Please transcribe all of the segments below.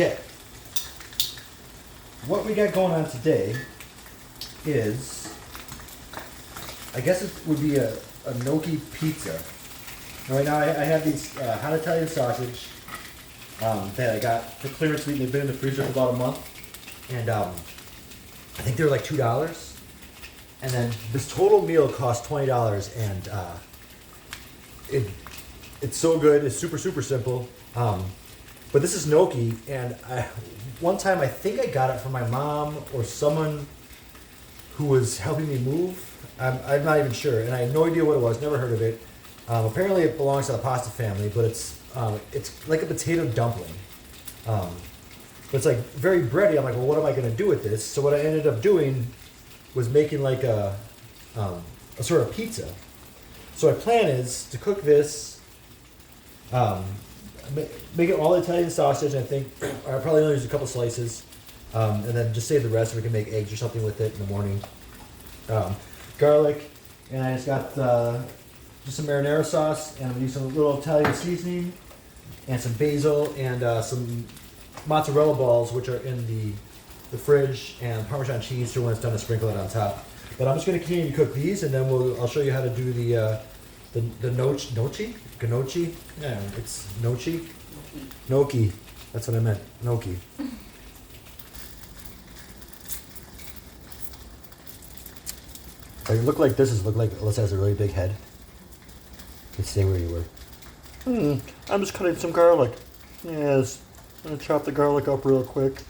Okay. What we got going on today is, I guess it would be a gnocchi pizza. Right now I have these hot Italian sausage that I got for clearance meat. They've been in the freezer for about a month. And I think they're like $2. And then this total meal costs $20. And it's so good. It's super, super simple. But this is gnocchi. And one time I think I got it from my mom or someone who was helping me move. I'm not even sure. And I had no idea what it was. Never heard of it. Apparently it belongs to the pasta family, but it's like a potato dumpling. But it's like very bready. I'm like, well, what am I going to do with this? So what I ended up doing was making like a sort of pizza. So my plan is to cook this, make it all Italian sausage. I think I'll probably only use a couple slices, and then just save the rest. We can make eggs or something with it in the morning. Garlic, and I just got just some marinara sauce, and I'm gonna use some little Italian seasoning, and some basil, and some mozzarella balls, which are in the fridge, and Parmesan cheese for when it's done to sprinkle it on top. But I'm just gonna continue to cook these, and then I'll show you how to do the gnocchi. Yeah, it's gnocchi. That's what I meant. Gnocchi. Like, look like Alyssa has a really big head. Let's stay where you were. I'm just cutting some garlic. Yes. I'm gonna chop the garlic up real quick.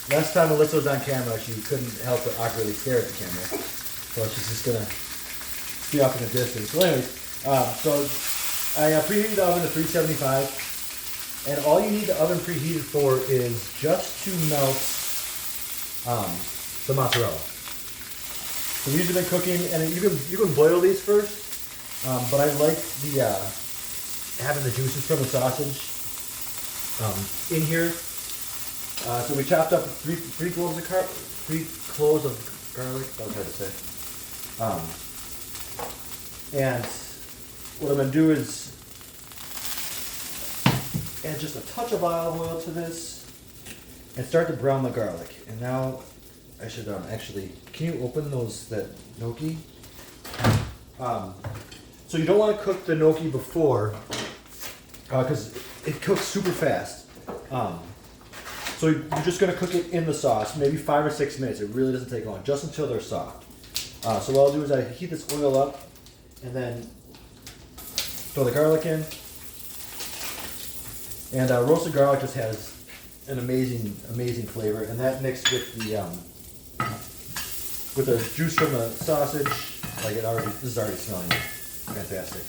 Last time Alyssa was on camera, she couldn't help but awkwardly stare at the camera. So she's just gonna be off in the distance. So anyways, so I preheated the oven to 375. And all you need the oven preheated for is just to melt the mozzarella. So we've been cooking, and you can boil these first, but I like the having the juices from the sausage in here. So we chopped up three cloves of garlic. That was hard to say. And what I'm gonna do is add just a touch of olive oil to this and start to brown the garlic. And now I should actually, can you open that gnocchi? So you don't want to cook the gnocchi before because it cooks super fast. So you're just going to cook it in the sauce, maybe 5 or 6 minutes. It really doesn't take long, just until they're soft. So what I'll do is I heat this oil up and then throw the garlic in. And roasted garlic just has an amazing flavor, and that mixed with the juice from the sausage, like this is already smelling fantastic.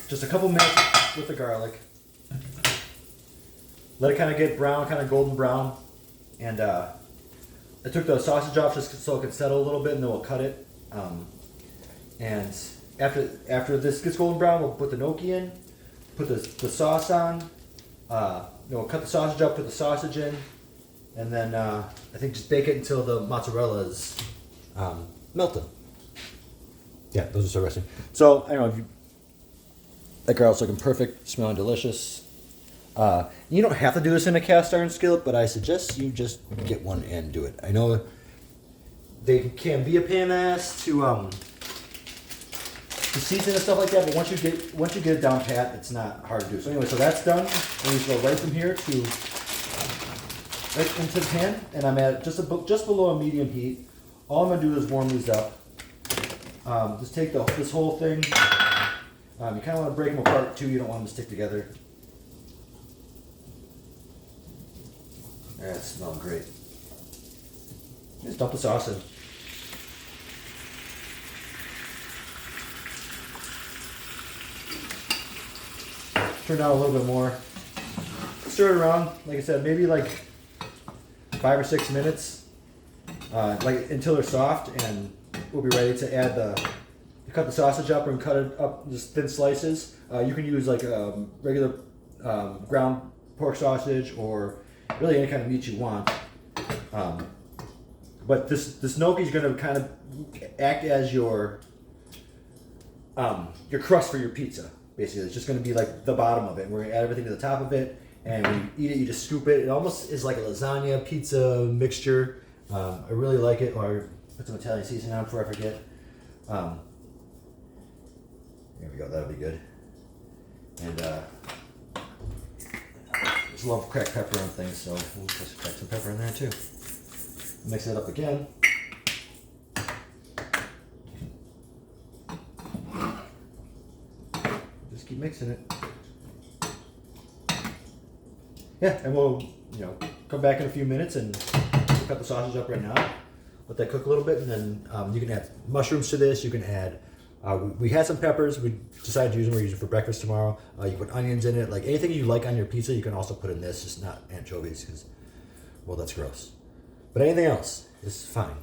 Just a couple minutes with the garlic. Let it kind of get brown, kind of golden brown, and I took the sausage off just so it could settle a little bit, and then we'll cut it. And after this gets golden brown, we'll put the gnocchi in. Put the sauce on, cut the sausage up, put the sausage in, and then I think just bake it until the mozzarella is melted. Yeah, those are so resting. So, I don't know, that garlic's looking perfect, smelling delicious. You don't have to do this in a cast iron skillet, but I suggest you just get one and do it. I know they can be a pain in the ass to season and stuff like that, but once you get it down pat, it's not hard to do. So anyway, so that's done. And we just go right from here to right into the pan, and I'm at just below a medium heat. All I'm gonna do is warm these up. Just take this whole thing. You kind of want to break them apart too. You don't want them to stick together. That smells great. Just dump the sauce in. Turn down a little bit more. Stir it around, like I said, maybe like 5 or 6 minutes, like until they're soft, and we'll be ready to add cut the sausage up and cut it up just thin slices. You can use like a regular ground pork sausage or really any kind of meat you want. But this gnocchi is going to kind of act as your crust for your pizza. Basically, it's just going to be like the bottom of it. We're going to add everything to the top of it, and when you eat it, you just scoop it. It almost is like a lasagna pizza mixture. I really like it. Or put some Italian seasoning on before I forget. There we go. That'll be good. And I just love cracked pepper on things, so we'll just crack some pepper in there too. Mix it up again. Just keep mixing it. Yeah, and we'll come back in a few minutes and we'll cut the sausage up right now. Let that cook a little bit, and then you can add mushrooms to this. You can add. We had some peppers. We decided to use them. We're using for breakfast tomorrow. You put onions in it. Like anything you like on your pizza, you can also put in this. Just not anchovies, because, well, that's gross. But anything else is fine.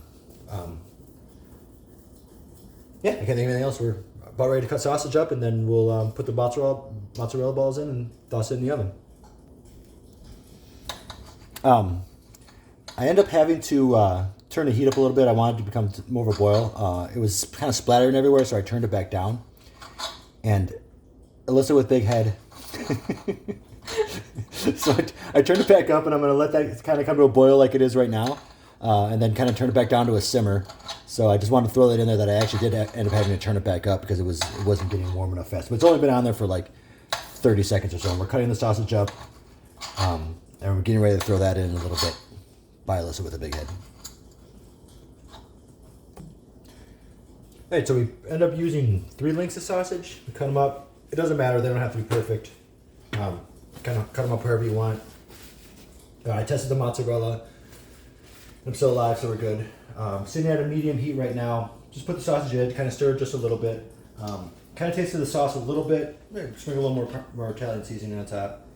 Yeah, I can't think of anything else. We're about ready to cut sausage up, and then we'll put the mozzarella balls in and toss it in the oven. I end up having to turn the heat up a little bit. I wanted to become more of a boil. It was kind of splattering everywhere, so I turned it back down. And Alyssa with big head. So I turned it back up, and I'm going to let that kind of come to a boil like it is right now. And then kind of turn it back down to a simmer. So I just wanted to throw that in there, that I actually did end up having to turn it back up because it wasn't getting warm enough fast. But it's only been on there for like 30 seconds or so. And we're cutting the sausage up. And we're getting ready to throw that in a little bit by Alyssa with a big head. Alright, so we end up using 3 links of sausage. We cut them up. It doesn't matter. They don't have to be perfect. Kind of cut them up wherever you want. I tested the mozzarella. I'm still alive, so we're good. Sitting at a medium heat right now. Just put the sausage in, kind of stir it just a little bit. Kind of tasted the sauce a little bit. Maybe sprinkle a little more Italian seasoning on top.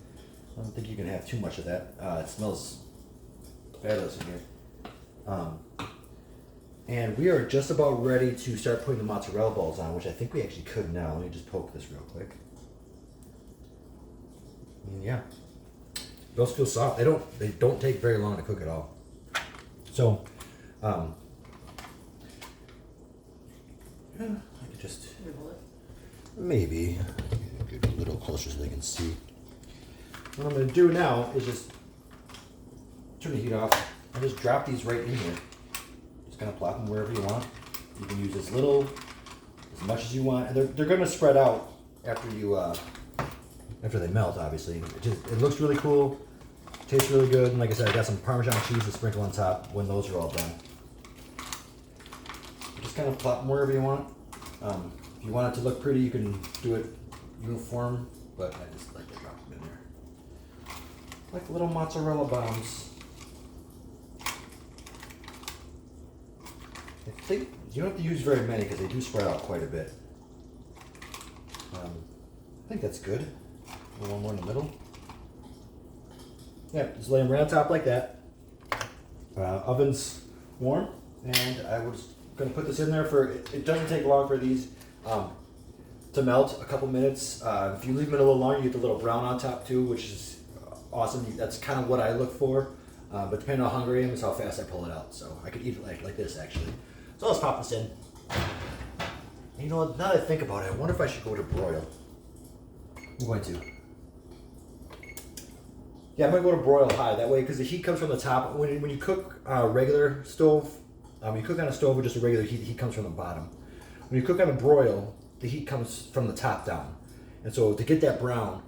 I don't think you can have too much of that. It smells fabulous in here. And we are just about ready to start putting the mozzarella balls on, which I think we actually could now. Let me just poke this real quick. And yeah, those feel soft. They don't take very long to cook at all. So, yeah, I could just maybe get a little closer so they can see. What I'm going to do now is just turn the heat off and just drop these right in here. Just kind of plop them wherever you want. You can use as much as you want. And they're going to spread out after they melt, obviously. It looks really cool. Tastes really good. And like I said, I got some Parmesan cheese to sprinkle on top when those are all done. Just kind of plop them wherever you want. If you want it to look pretty, you can do it uniform, but I just like to drop them in there. Like little mozzarella bombs. I think you don't have to use very many because they do spread out quite a bit. I think that's good. One more in the middle. Yeah, just lay them right on top like that. Oven's warm, and I was going to put this in there for, it doesn't take long for these to melt, a couple minutes. If you leave them a little longer, you get the little brown on top too, which is awesome. That's kind of what I look for. But depending on how hungry I am is how fast I pull it out. So I could eat it like this actually. So let's pop this in. And you know what, now that I think about it, I wonder if I should go to broil. I'm going to. Yeah, I'm going to go to broil high. That way, because the heat comes from the top. When you cook regular stove, when you cook on a stove with just a regular heat, the heat comes from the bottom. When you cook on a broil, the heat comes from the top down. And so to get that brown,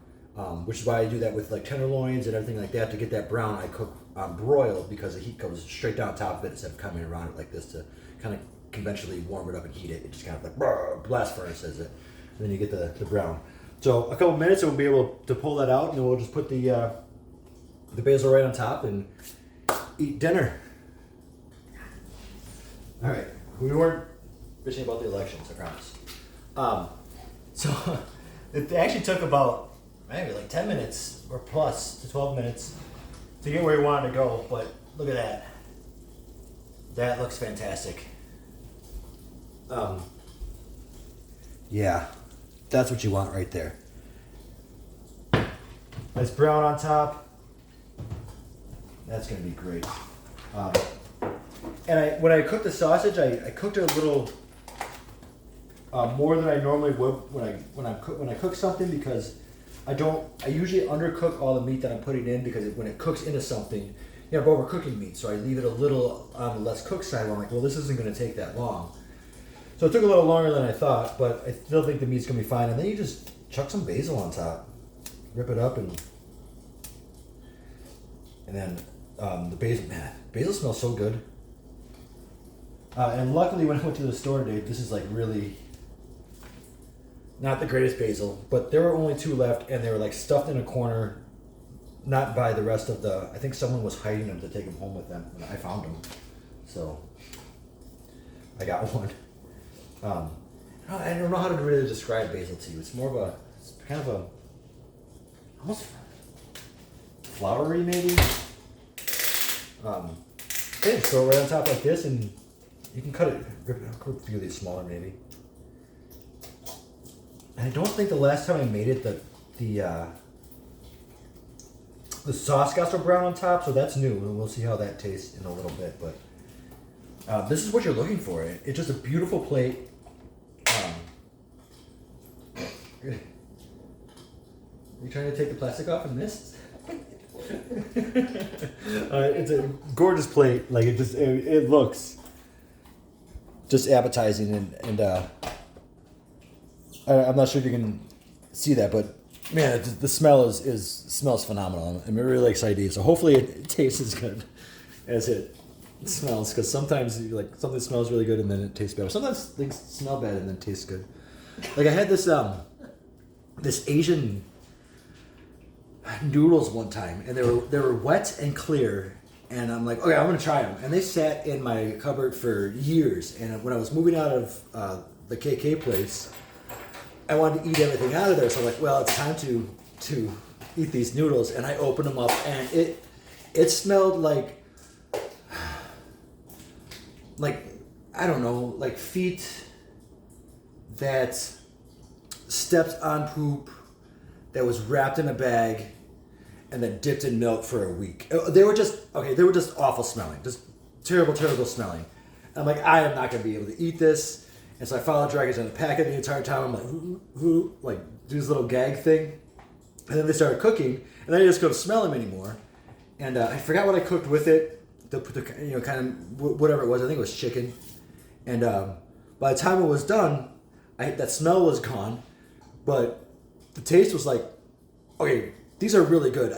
which is why I do that with like tenderloins and everything like that, to get that brown, I cook on broil because the heat comes straight down top of it instead of coming around it like this to kind of conventionally warm it up and heat it. It just kind of like blast furnace does it. And then you get the brown. So a couple minutes and we'll be able to pull that out, and then we'll just put the basil right on top and eat dinner. All right, we weren't bitching about the elections, I promise. So it actually took about maybe like 10 minutes or plus to 12 minutes to get where we wanted to go, but look at that. That looks fantastic. Yeah, that's what you want right there. Nice brown on top. That's going to be great. And when I cooked the sausage, I cooked it a little more than I normally would when I cook something, because I usually undercook all the meat that I'm putting in, because when it cooks into something, you know, I'm overcooking meat, so I leave it a little on the less cooked side. Where I'm like, well, this isn't going to take that long. So it took a little longer than I thought, but I still think the meat's going to be fine. And then you just chuck some basil on top, rip it up, and then the basil smells so good. And luckily, when I went to the store today, this is like really not the greatest basil, but there were only 2 left, and they were like stuffed in a corner, not by the rest of the. I think someone was hiding them to take them home with them, and I found them, so I got one. I don't know how to really describe basil to you. It's more of it's kind of almost floury, maybe. Okay, so right on top like this, and you can cut it, rip a few of these smaller maybe. And I don't think the last time I made it, the sauce got so brown on top, so that's new. We'll see how that tastes in a little bit, but this is what you're looking for. It's just a beautiful plate. Are you trying to take the plastic off and missed? It's a gorgeous plate. Like it looks just appetizing, and I'm not sure if you can see that, but man, the smell smells phenomenal. I'm really excited to eat. So hopefully it tastes as good as it smells, because sometimes like something smells really good and then it tastes better. Sometimes things smell bad and then taste good. Like I had this Asian noodles one time, and they were wet and clear, and I'm like, okay, I'm gonna try them. And they sat in my cupboard for years, and when I was moving out of the KK place, I wanted to eat everything out of there. So I'm like, well, it's time to eat these noodles. And I opened them up, and it smelled like I don't know, like feet that stepped on poop that was wrapped in a bag and then dipped in milk for a week. They were just awful smelling, just terrible smelling. And I'm like, I am not going to be able to eat this. And so I followed directions on the packet the entire time. I'm like, who, like, do this little gag thing. And then they started cooking, and then I just couldn't smell them anymore. And I forgot what I cooked with it. Kind of whatever it was. I think it was chicken. And by the time it was done, that smell was gone, but the taste was like, okay, these are really good.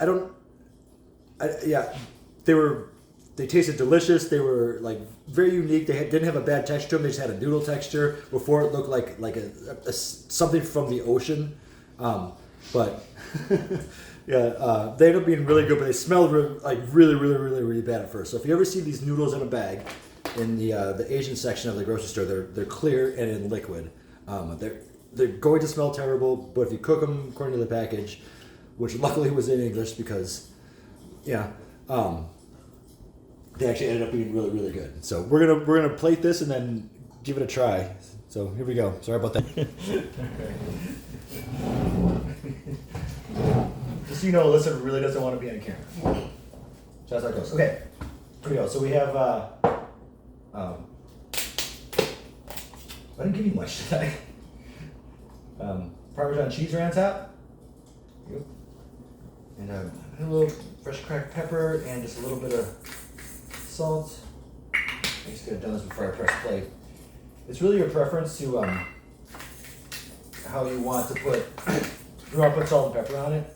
They tasted delicious. They were like very unique. They didn't have a bad texture to them. They just had a noodle texture. Before it looked like a something from the ocean, but yeah, they ended up being really good. But they smelled really bad at first. So if you ever see these noodles in a bag in the Asian section of the grocery store, they're clear and in liquid. They're going to smell terrible, but if you cook them according to the package, which luckily was in English, because they actually ended up being really good. So we're gonna plate this and then give it a try. So here we go. Sorry about that. Just so you know, Alyssa really doesn't want to be on camera. So that's how it goes. Okay, here we go. So we have. I didn't give you much today. Parmesan cheese right on top. Yep. And a little fresh cracked pepper and just a little bit of salt. I just could have done this before I press play. It's really your preference to how you want to put. You want to put salt and pepper on it.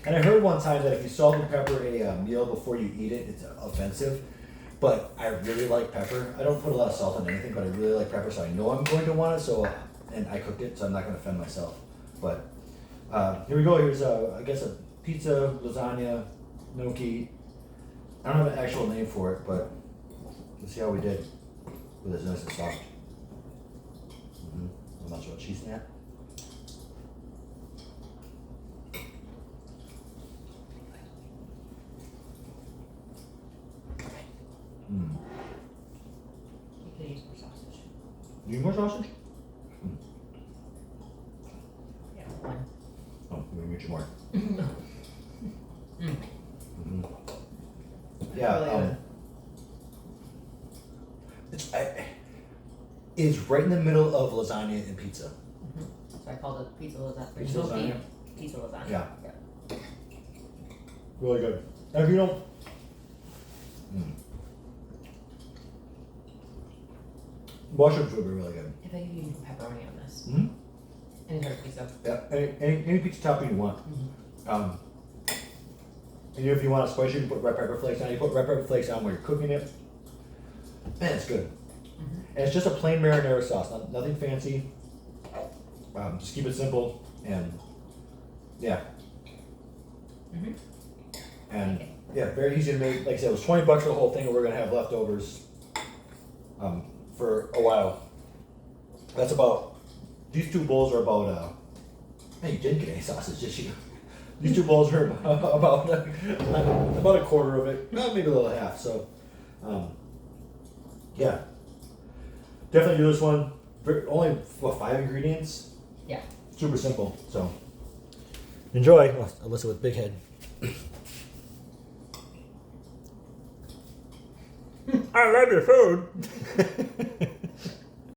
And I heard one time that if you salt and pepper a meal before you eat it, it's offensive. But I really like pepper. I don't put a lot of salt on anything, but I really like pepper, so I know I'm going to want it. So, and I cooked it, so I'm not going to offend myself. But here we go. Here's I guess a pizza, lasagna, gnocchi. I don't have an actual name for it, but let's see how we did with this nice and soft. I'm not sure what cheese in that. You can use more sausage. You need more sausage? Yeah, one. Oh, we need more. No. Yeah. is right in the middle of lasagna and pizza. Mm-hmm. So I called it pizza lasagna. Pizza lasagna? Pizza lasagna. Yeah. Really good. And if you don't, mushrooms would be really good. If I could use pepperoni on this. Mm-hmm. Any sort of pizza. Yeah, any pizza topping you want. Mm-hmm. And if you want to spice, you can put red pepper flakes on. You put red pepper flakes on when you're cooking it. Man, it's good. Mm-hmm. And it's just a plain marinara sauce, nothing fancy. Just keep it simple and yeah. Mm-hmm. And yeah, very easy to make. Like I said, it was $20 for the whole thing, and we're gonna have leftovers for a while. That's about. These 2 bowls are about. Man, you didn't get any sausage, did you? These 2 bowls are about a quarter of it, maybe a little half. So, yeah, definitely do this one. Only 5 ingredients. Yeah. Super simple. So, enjoy. Alyssa with big head. I love your food.